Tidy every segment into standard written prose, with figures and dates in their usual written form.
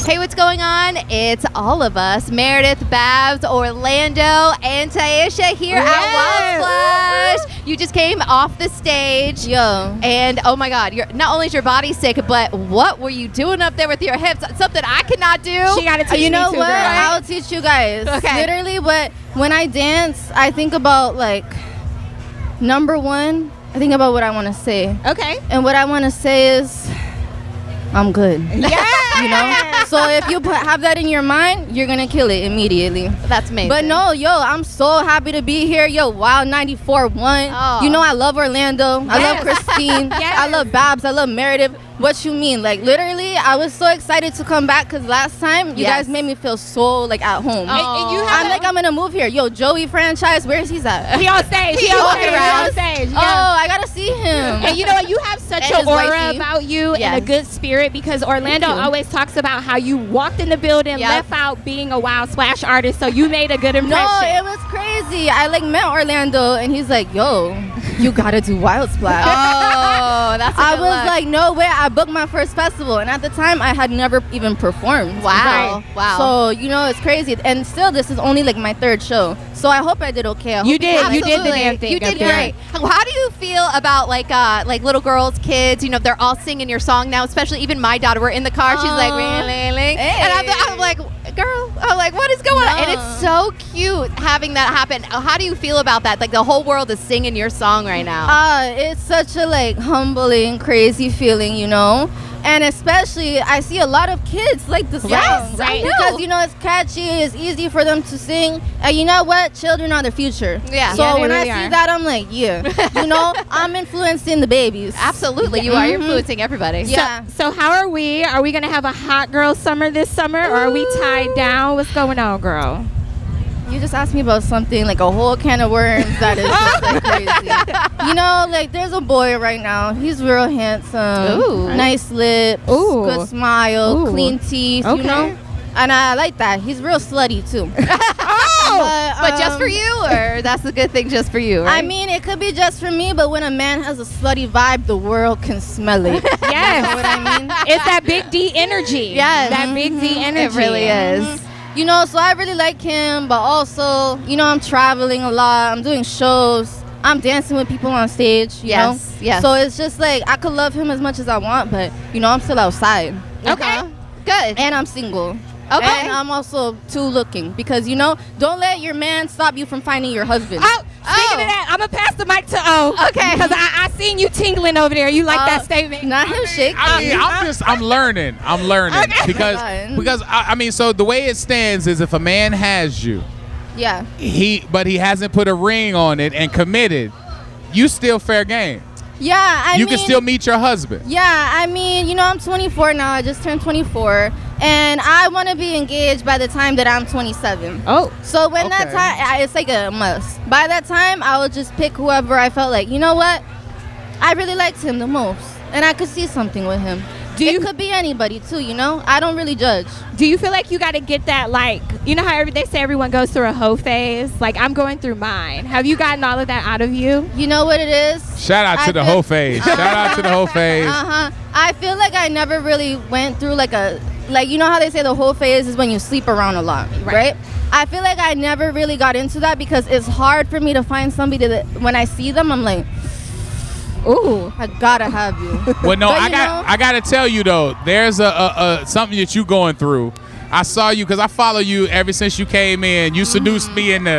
Hey, what's going on? It's all of us, Meredith, Babs, Orlando, and Tai'Aysha here at Wild Splash. You just came off the stage. Yo. And oh my God, not only is your body sick, but what were you doing up there with your hips? Something I cannot do. She got to teach You know me too, what? girl. I'll teach you guys. Okay. Literally, but when I dance, I think about like, number one, I think about what I want to say. Okay. And what I want to say is, I'm good. Yeah. You know? So if you have that in your mind, you're going to kill it immediately. That's amazing. But no, yo, I'm so happy to be here. Yo, Wild 94.1. Oh. You know I love Orlando. I love Yes. Christine. Yes. I love Babs. I love Meredith. What you mean? Like, literally, I was so excited to come back because last time you Yes. guys made me feel so, like, at home. And you have I'm like, I'm going to move here. Yo, Joey franchise, where's he at? He on stage. He He on walking stage. He around. on stage. Oh, Yeah. I got to see him. And you know what? You have such And an his aura wifey. about you Yes. and a good spirit because Orlando Thank you. always talks about how you walked in the building, Yep. left out being a Wild Splash artist, so you made a good No, impression. it was crazy. I like met Orlando and he's like, yo, you gotta do Wild Splash. Oh, that's a I good was look. like, no way. I booked my first festival, and at the time, I had never even performed. Wow. Wow. So you know, it's crazy. And still, this is only like my third show. So I hope I did okay. I hope You did. You did the Absolutely. damn thing. You did up there. great. How do you feel about like little girls, kids? You know, they're all singing your song now. Especially even my daughter. We're in the car. She's like, "Ling-ling-ling," and I'm like, girl, I'm like, what is going on? And it's so cute having that happen. How do you feel about that? Like the whole world is singing your song right now. It's such a like humbling, crazy feeling, you know. And especially, I see a lot of kids like the song. Yes, I know. Because, you know, it's catchy, it's easy for them to sing. And you know what? Children are the future. Yeah. So Yeah, they when really I see are. that, I'm like, yeah. You know, I'm influencing the babies. Absolutely, you are influencing everybody. Yeah. So how are we? Are we going to have a hot girl summer this summer, or are we tied down? What's going on, girl? You just asked me about something, like a whole can of worms that is just like crazy. You know, like there's a boy right now. He's real handsome. Ooh. Nice lips. Ooh. Good smile. Ooh. Clean teeth, Okay. you know? And I like that. He's real slutty, too. But just for you, or that's the good thing, just for you, right? I mean, it could be just for me, but when a man has a slutty vibe, the world can smell it. Yes. You know what I mean? It's that big D energy. Yes. That big D energy. it really is. You know, so I really like him, but also, you know, I'm traveling a lot. I'm doing shows. I'm dancing with people on stage, you know? Yes. So it's just like, I could love him as much as I want, but, you know, I'm still outside. Okay. Good. And I'm single. Okay. And I'm also too looking because, you know, don't let your man stop you from finding your husband. Oh, speaking of that, I'm going to pass the mic to O. Okay. Because I seen you tingling over there. You like that statement? Not him shaking. I'm learning. I'm learning Okay. because I mean, so the way it stands is if a man has you, Yeah. but he hasn't put a ring on it and committed, you still fair game. Yeah, I You mean, can still meet your husband. Yeah, I mean, you know, I'm 24 now. I just turned 24. And I want to be engaged by the time that I'm 27. Oh. So when that Okay. time, it's like a must. By that time, I would just pick whoever I felt like, you know what? I really liked him the most. And I could see something with him. It could be anybody, too, you know? I don't really judge. Do you feel like you got to get that, like, you know how they say everyone goes through a hoe phase? Like, I'm going through mine. Have you gotten all of that out of you? You know what it is? Shout out to the whole phase. Shout out to the whole phase. Uh-huh. I feel like I never really went through like you know how they say the whole phase is when you sleep around a lot, right? I feel like I never really got into that because it's hard for me to find somebody that when I see them, I'm like, ooh, I gotta have you. Well, no, But I got to tell you though, there's a something that you going through. I saw you because I follow you ever since you came in. You seduced me in the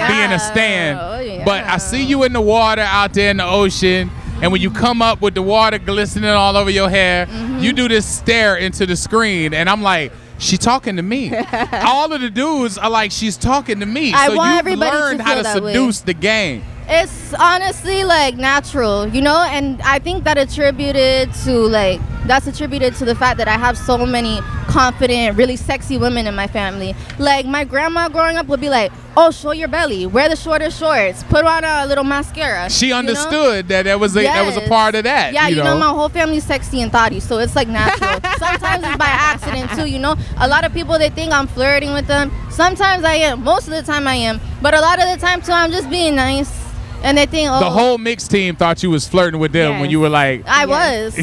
being a stand. Oh, yeah. But I see you in the water out there in the ocean. And when you come up with the water glistening all over your hair, you do this stare into the screen. And I'm like, she talking to me. All of the dudes are like, she's talking to me. I so want you've everybody to learned how feel to that way. seduce the game. It's honestly like natural, you know, and I think that's attributed to the fact that I have so many confident, really sexy women in my family. Like my grandma growing up would be like, "Oh, show your belly, wear the shortest shorts, put on a little mascara." She you know? understood that was a part of that. Yeah, you know, my whole family's sexy and thotty, so it's like natural. Sometimes it's by accident too, you know. A lot of people, they think I'm flirting with them. Sometimes I am. Most of the time I am. But a lot of the time too, I'm just being nice. And they think, oh. The whole mix team thought you was flirting with them when you were like, I was.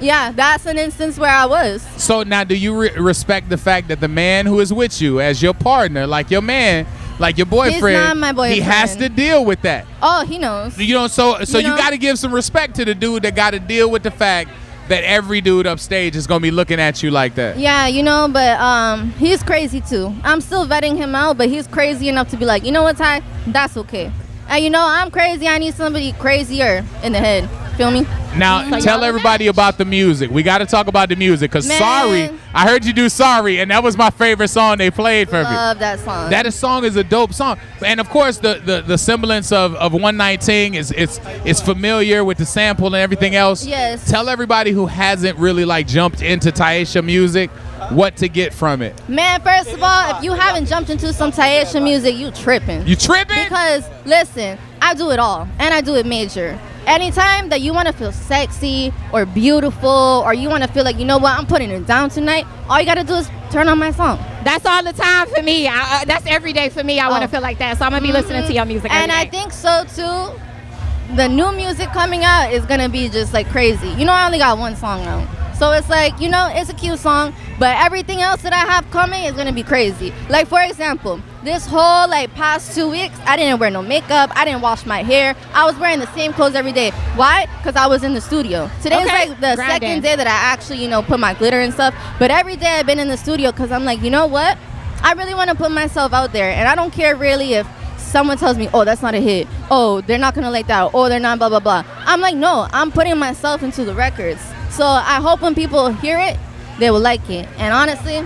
Yeah, that's an instance where I was. So now, do you respect the fact that the man who is with you as your partner, like your man, like your boyfriend, He's not my boyfriend. he has to deal with that? Oh, he knows. You know, so You you know? got to give some respect to the dude that got to deal with the fact that every dude upstage is gonna be looking at you like that. Yeah, but he's crazy too. I'm still vetting him out, but he's crazy enough to be like, you know what, Ty? That's okay. And I'm crazy. I need somebody crazier in the head. Feel me? Now, tell everybody about the music. We got to talk about the music because Man. Sorry, I heard you do Sorry, and that was my favorite song they played for me. Love that song. That song is a dope song, and of course the semblance of One Night Ting is familiar with the sample and everything else. Yes. Tell everybody who hasn't really jumped into Tai'Aysha music what to get from it. Man, first of all, if you haven't jumped into some Tai'Aysha music, you tripping. You tripping? Because listen, I do it all, and I do it major. Anytime that you want to feel sexy or beautiful, or you want to feel like, you know what, I'm putting it down tonight, all you got to do is turn on my song. That's all the time for me. That's every day for me. I want to feel like that. So I'm going to be listening to your music every And day. I think so, too. The new music coming out is going to be just like crazy. I only got one song out. So it's like, it's a cute song, but everything else that I have coming is going to be crazy. Like, for example, this whole past 2 weeks, I didn't wear no makeup. I didn't wash my hair. I was wearing the same clothes every day. Why? Because I was in the studio. Today's the second day that I actually, put my glitter and stuff. But every day I've been in the studio because I'm like, you know what? I really want to put myself out there. And I don't care really if someone tells me, oh, that's not a hit. Oh, they're not going to like that. Oh, they're not blah, blah, blah. I'm like, no, I'm putting myself into the records. So I hope when people hear it, they will like it. And honestly,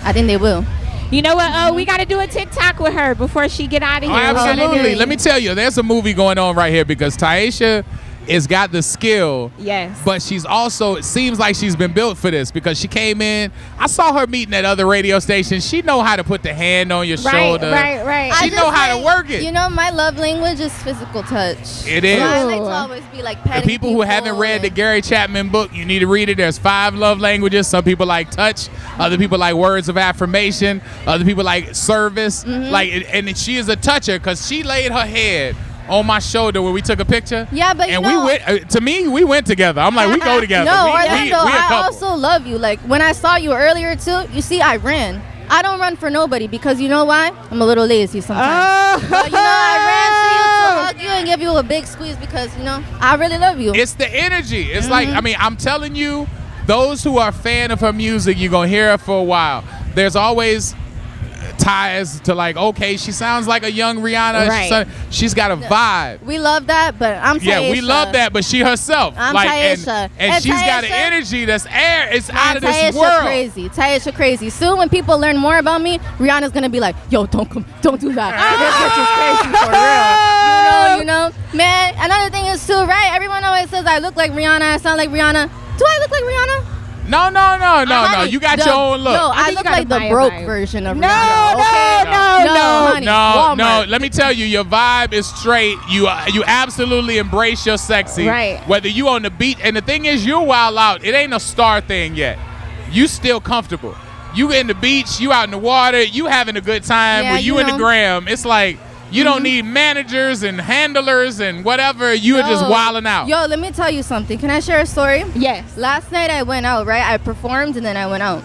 I think they will. You know what? Oh, we got to do a TikTok with her before she get out of here. Absolutely. Let me tell you, there's a movie going on right here because Tai'Aysha has got the skill. Yes. But she's also, it seems like she's been built for this because she came in. I saw her meeting at other radio stations. She know how to put the hand on your shoulder. Right. She know how to work it. My love language is physical touch. It is. So I like to always be The petting people who haven't read the Gary Chapman book, you need to read it. There's 5 love languages. Some people like touch. Other people like words of affirmation. Other people like service. And she is a toucher because she laid her head on my shoulder when we took a picture. Yeah, but we went. To me, we went together. I'm like, we go together. No, we Orlando, a I couple. also love you. Like when I saw you earlier too, you see, I ran. I don't run for nobody because you know why? I'm a little lazy sometimes. But I ran to you to hug you and give you a big squeeze because I really love you. It's the energy. It's like, I'm telling you, those who are a fan of her music, you're gonna hear her for a while. There's always ties to okay, she sounds like a young Rihanna. Right. She's got a vibe. We love that, but I'm Tai'Aysha. Yeah, we love that, but she herself. I'm Tai'Aysha. And she's got an Tai'Aysha, energy that's it's out of this Tai'Aysha world. crazy. Tai'Aysha crazy. Soon when people learn more about me, Rihanna's gonna be like, yo, don't do that. This bitch is crazy for real. You know? Man, another thing is too, right? Everyone always says I look like Rihanna, I sound like Rihanna. Do I look like Rihanna? No. You got your own look. No, I think look you got like a the Maya broke vibe. version of No, Rihanna. no, honey. No. Walmart. Let me tell you, your vibe is straight. You absolutely embrace your sexy. Right. Whether you on the beat, and the thing is, you're wild out. It ain't a star thing yet. You still comfortable. You in the beach, you out in the water, you having a good time. Yeah, When you in the gram, it's like you don't need managers and handlers and whatever. You are just wilding out. Yo, let me tell you something. Can I share a story? Yes. Last night I went out, right? I performed and then I went out.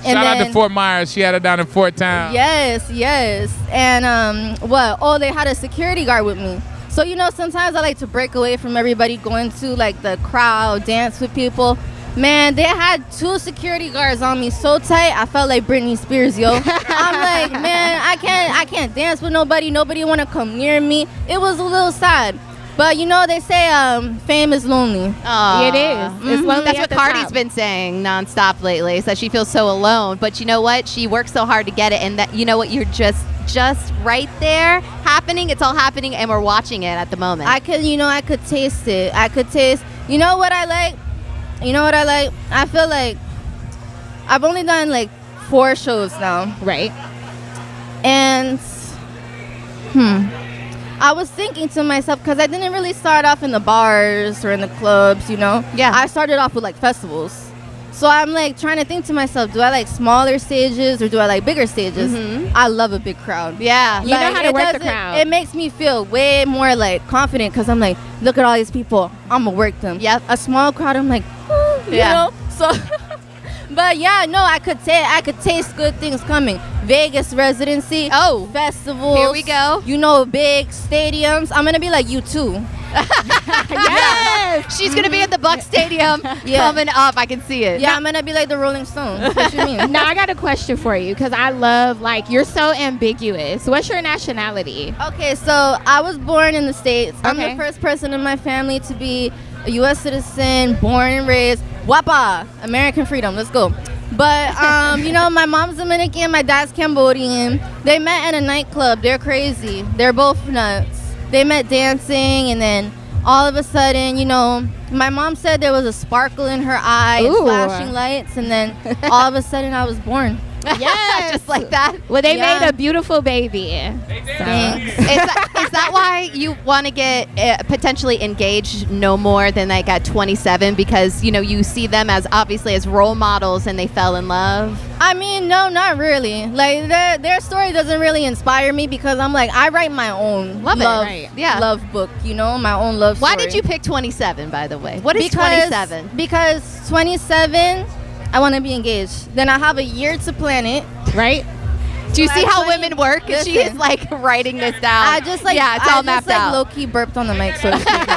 And Shout out then, to Fort Myers. She had it down in Fort Town. Yes. And what? Oh, they had a security guard with me. So sometimes I like to break away from everybody, going to the crowd, dance with people. Man, they had 2 security guards on me so tight, I felt like Britney Spears, yo. I'm like, man, I can't dance with nobody. Nobody want to come near me. It was a little sad. But they say fame is lonely. Aw. It is. It's lonely That's at what the Cardi's top. been saying nonstop lately. So she feels so alone. But you know what? She works so hard to get it, and that what? You're just right there happening. It's all happening, and we're watching it at the moment. I could taste it. I could taste. You know what I like? I feel like I've only done 4 shows now. Right. And I was thinking to myself, because I didn't really start off in the bars or in the clubs, Yeah. I started off with festivals. So I'm trying to think to myself, do I like smaller stages or do I like bigger stages? I love a big crowd. yeah. You know how to it work the doesn't- crowd. It makes me feel way more confident because I'm look at all these people. I'm going to work them. Yep. A small crowd, I'm You Yeah. know? So but yeah, no, I could taste good things coming. Vegas residency. Oh. Festivals. Here we go. You know, big stadiums. I'm gonna be like you too. Yes. She's gonna be at the Buck Stadium coming up. I can see it. Yeah, I'm gonna be like the Rolling Stones. What you mean? Now I got a question for you because I love like you're so ambiguous. What's your nationality? Okay, so I was born in the States. I'm Okay. the first person in my family to be a U.S. citizen, born and raised. Wapa, American freedom. Let's go. But you know, my mom's Dominican, my dad's Cambodian. They met at a nightclub. They're crazy. They're both nuts. They met dancing, and then all of a sudden, you know, my mom said there was a sparkle in her eye, and Ooh. flashing lights, and then all of a sudden I was born. Yes. Just like that. Well, they Yeah. made a beautiful baby. Thanks. Is that why you want to get potentially engaged no more than like at 27? Because, you know, you see them as obviously as role models and they fell in love. I mean, no, not really. Like their story doesn't really inspire me because I'm like, I write my own Love it. love, Right. Yeah. love book, you know, my own love Why story. did you pick 27, by the way? What is 27? Because 27, I want to be engaged. Then I have a year to plan it. Right? Do you So see at how 20 women work? And she is listen. like writing this down. I just like yeah, it's all I mapped just, like, out. low key burped on the mic, so to speak.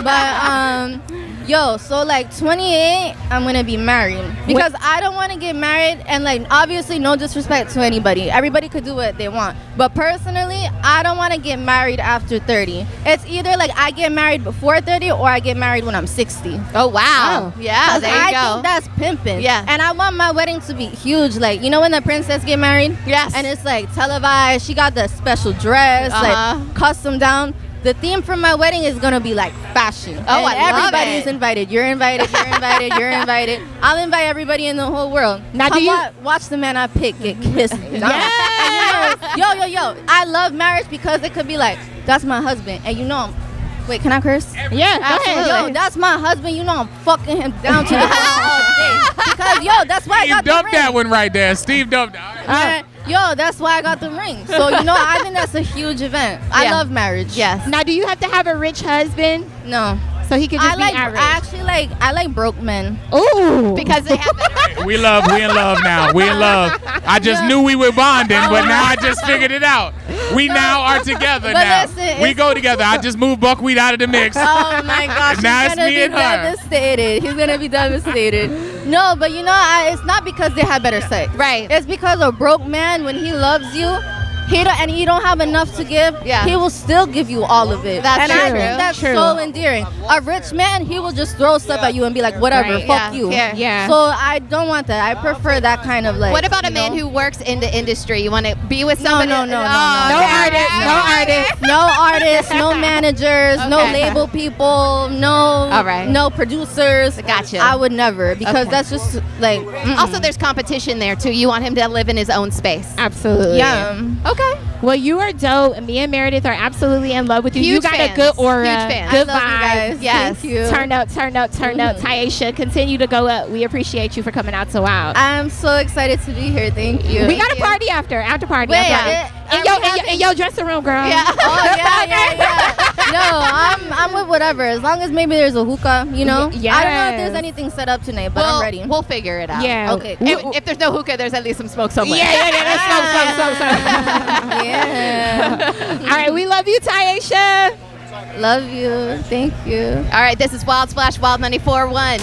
But yo, so like 28, I'm gonna be married because I don't want to get married, and like obviously no disrespect to anybody. Everybody could do what they want, but personally, I don't want to get married after 30. It's either like I get married before 30 or I get married when I'm 60. Oh wow! Yeah, 'Cause there you I go. think that's pimping. Yeah. And I want my wedding to be huge. Like, you know when the princess get married? Yes. And it's like televised. She got the special dress, Uh-huh. like custom down. The theme for my wedding is gonna be like fashion. Oh, and I love everybody's it. invited. You're invited. You're invited. You're invited. I'll invite everybody in the whole world. Now, Come do you- watch the man I pick get kissed? Yes. And you know, yo. I love marriage because it could be like, that's my husband, and you know, wait, can I curse? Yeah. Go ahead. Yo, that's my husband. You know I'm fucking him down to the ground all day. Because yo, that's why I Steve got the dumped ring. that one right there. Steve dumped that. Yeah. Yo, that's why I got the ring. So you know, I think that's a huge event. I Yeah. love marriage. Yes. Now, do you have to have a rich husband No. so he could just I like. be average? I actually like. I like broke men. Ooh. Because they have better. We in love now. We in love. I just knew we were bonding, but now I just figured it out. We now are together But now. listen, We it's- go together. I just moved Buckwheat out of the mix. Oh my gosh, Now he's it's gonna me be and her. devastated. He's gonna be devastated. No, but you know, it's not because they have better sex. Right. It's because a broke man, when he loves you, and you don't have enough to give, Yeah. he will still give you all of it. That's and I true. think that's True. so endearing. A rich man, he will just throw stuff at you and be like, whatever, Right. fuck Yeah, you. here. Yeah. So I don't want that. I prefer that kind of like. What about a you man know? who works in the industry? You want to be with somebody? no. No okay. artist. No artist. No artists, no managers, no Okay. label people, no All right. no producers. Gotcha. I would never because Okay. that's just like Also, there's competition there too. You want him to live in his own space. Absolutely. yeah. Okay. Well, you are dope. Me and Meredith are absolutely in love with you. You Huge got a fans. good aura, Huge fans. good I love you guys. vibes. Yes. Thank you. Turn up, turn up, turn up. Tai'Aysha, continue to go up. We appreciate you for coming out so wild. I'm so excited to be here. Thank you. We got a party after party. Wait, in your dressing room, girl. Yeah. Oh yeah. No, I'm with whatever. As long as maybe there's a hookah, you know. Yes. I don't know if there's anything set up tonight, but I'm ready. We'll figure it out. Yeah. Okay. If there's no hookah, there's at least some smoke somewhere. Let's go. Yeah. All right, we love you, Tai'Aysha. Love you. Thank you. All right, this is Wild Splash Wild 94.1.